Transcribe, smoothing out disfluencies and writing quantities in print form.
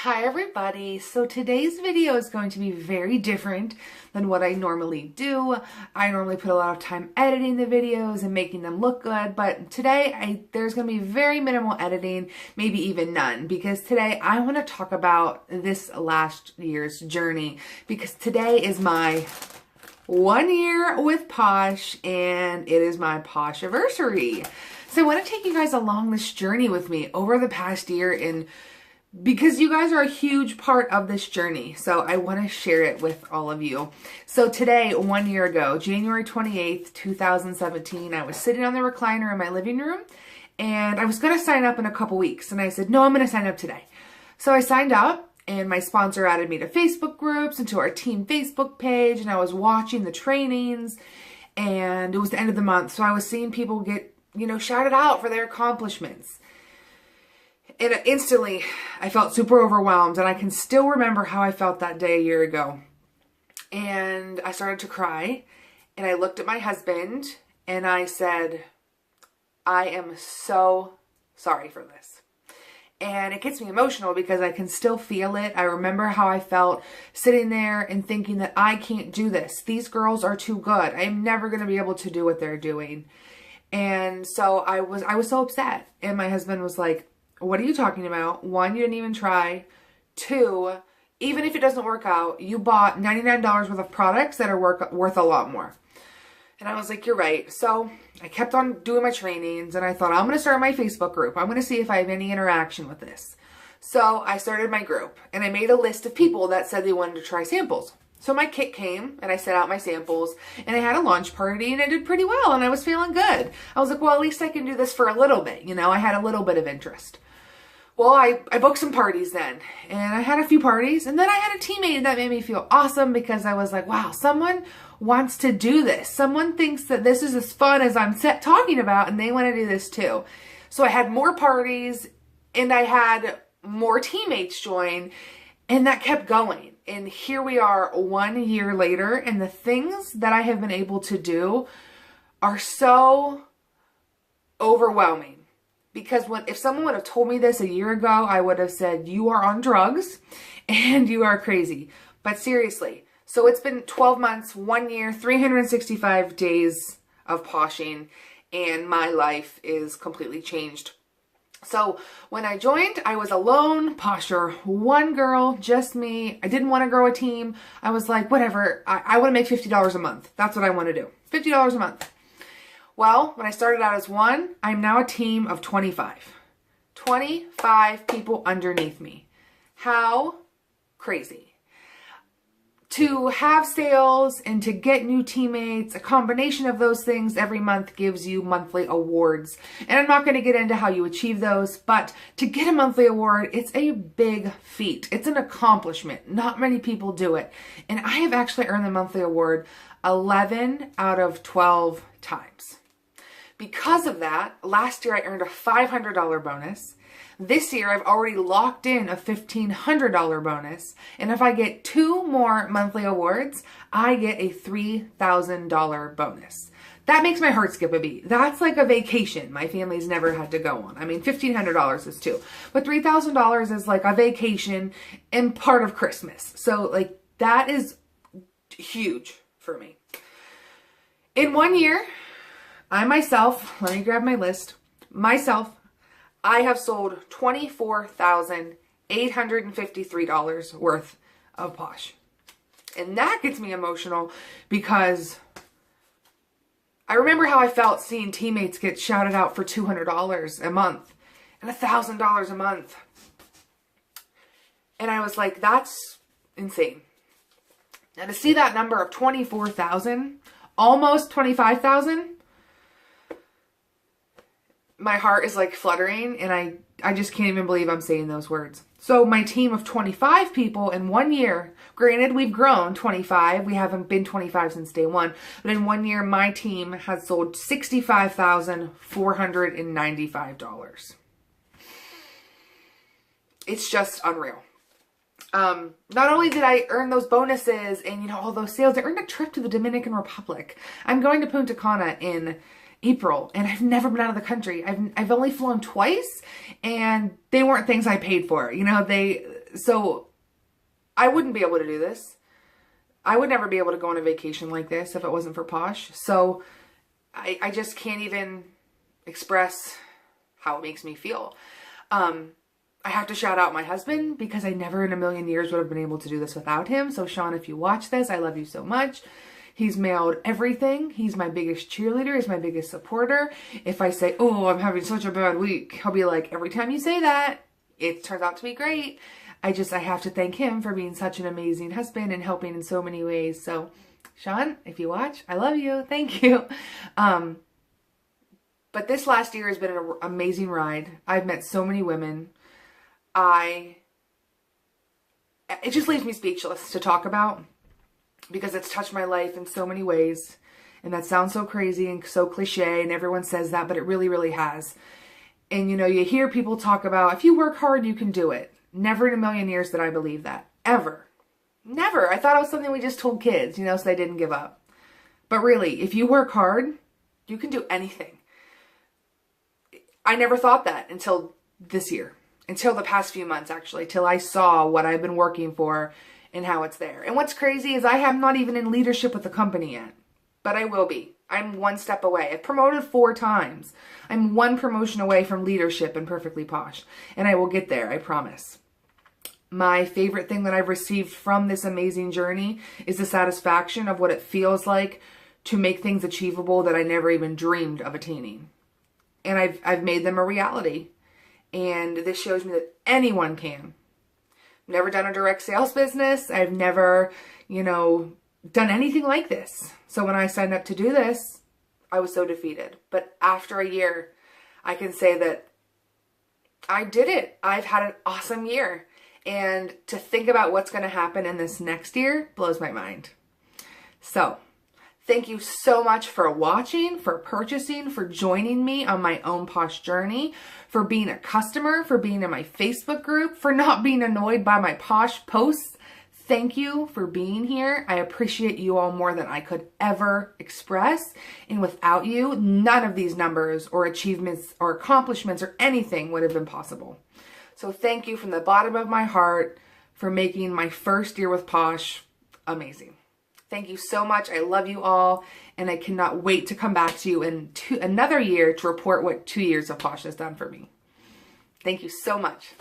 Hi everybody. So today's video is going to be very different than what I normally do. I normally put a lot of time editing the videos and making them look good, but today there's going to be very minimal editing, maybe even none, because today I want to talk about this last year's journey, because today is my 1 year with Posh and it is my Posh anniversary. So I want to take you guys along this journey with me over the past year, and because you guys are a huge part of this journey, so I want to share it with all of you. So today, 1 year ago, January 28th, 2017, I was sitting on the recliner in my living room, and I was going to sign up in a couple weeks, and I said, no, I'm going to sign up today. So I signed up, and my sponsor added me to Facebook groups and to our team Facebook page, and I was watching the trainings, and it was the end of the month, so I was seeing people get, shouted out for their accomplishments. And instantly, I felt super overwhelmed, and I can still remember how I felt that day a year ago. And I started to cry, and I looked at my husband, and I said, I am so sorry for this. And it gets me emotional because I can still feel it. I remember how I felt sitting there and thinking that I can't do this. These girls are too good. I'm never going to be able to do what they're doing. And so I was so upset. And my husband was like, what are you talking about? One, you didn't even try. Two, even if it doesn't work out, you bought $99 worth of products that are worth a lot more. And I was like, you're right. So I kept on doing my trainings, and I thought, I'm going to start my Facebook group. I'm going to see if I have any interaction with this. So I started my group, and I made a list of people that said they wanted to try samples. So my kit came, and I set out my samples, and I had a launch party, and I did pretty well, and I was feeling good. I was like, well, at least I can do this for a little bit. I had a little bit of interest. Well, I booked some parties then, and I had a few parties, and then I had a teammate that made me feel awesome because I was like, wow, someone wants to do this. Someone thinks that this is as fun as I'm talking about, and they want to do this too. So I had more parties, and I had more teammates join, and that kept going. And here we are 1 year later, and the things that I have been able to do are so overwhelming. Because if someone would have told me this a year ago, I would have said, you are on drugs and you are crazy. But seriously, so it's been 12 months, 1 year, 365 days of poshing, and my life is completely changed. So when I joined, I was a lone posher, one girl, just me. I didn't want to grow a team. I was like, whatever, I want to make $50 a month. That's what I want to do. $50 a month. Well, when I started out as one, I'm now a team of 25. 25 people underneath me. How crazy. To have sales and to get new teammates, a combination of those things every month gives you monthly awards. And I'm not going to get into how you achieve those, but to get a monthly award, it's a big feat. It's an accomplishment. Not many people do it. And I have actually earned the monthly award 11 out of 12 times. Because of that, last year I earned a $500 bonus. This year I've already locked in a $1,500 bonus. And if I get 2 more monthly awards, I get a $3,000 bonus. That makes my heart skip a beat. That's like a vacation my family's never had to go on. I mean, $1,500 is too. But $3,000 is like a vacation and part of Christmas. So like that is huge for me. In 1 year, I myself, let me grab my list, I have sold $24,853 worth of Posh. And that gets me emotional because I remember how I felt seeing teammates get shouted out for $200 a month and $1,000 a month. And I was like, that's insane. Now to see that number of 24,000, almost 25,000, my heart is like fluttering, and I just can't even believe I'm saying those words. So my team of 25 people in 1 year, granted we've grown 25, we haven't been 25 since day one, but in 1 year my team has sold $65,495. It's just unreal. Not only did I earn those bonuses and all those sales, I earned a trip to the Dominican Republic. I'm going to Punta Cana in April, and I've never been out of the country. I've only flown twice, and they weren't things I paid for. You know, So I wouldn't be able to do this. I would never be able to go on a vacation like this if it wasn't for Posh. So I just can't even express how it makes me feel. I have to shout out my husband because I never in a million years would have been able to do this without him. So Sean, if you watch this, I love you so much. He's mailed everything. He's my biggest cheerleader. He's my biggest supporter. If I say, oh, I'm having such a bad week, he'll be like, every time you say that, it turns out to be great. I have to thank him for being such an amazing husband and helping in so many ways. So Sean, if you watch, I love you. Thank you. But this last year has been an amazing ride. I've met so many women. It just leaves me speechless to talk about because it's touched my life in so many ways. And that sounds so crazy and so cliche and everyone says that, but it really, really has. And you know, you hear people talk about, if you work hard, you can do it. Never in a million years did I believe that. Ever. Never. I thought it was something we just told kids, you know, so they didn't give up. But really, if you work hard, you can do anything. I never thought that until this year. Until the past few months, actually. Till I saw what I've been working for and how it's there. And what's crazy is I am not even in leadership with the company yet. But I will be. I'm one step away. I've promoted 4 times. I'm one promotion away from leadership in Perfectly Posh. And I will get there, I promise. My favorite thing that I've received from this amazing journey is the satisfaction of what it feels like to make things achievable that I never even dreamed of attaining. And I've made them a reality. And this shows me that anyone can. Never done a direct sales business. I've never, you know, done anything like this. So when I signed up to do this, I was so defeated. But after a year, I can say that I did it. I've had an awesome year. And to think about what's going to happen in this next year blows my mind. So thank you so much for watching, for purchasing, for joining me on my own Posh journey, for being a customer, for being in my Facebook group, for not being annoyed by my Posh posts. Thank you for being here. I appreciate you all more than I could ever express. And without you, none of these numbers or achievements or accomplishments or anything would have been possible. So thank you from the bottom of my heart for making my first year with Posh amazing. Thank you so much. I love you all. And I cannot wait to come back to you in another year to report what 2 years of Posh has done for me. Thank you so much.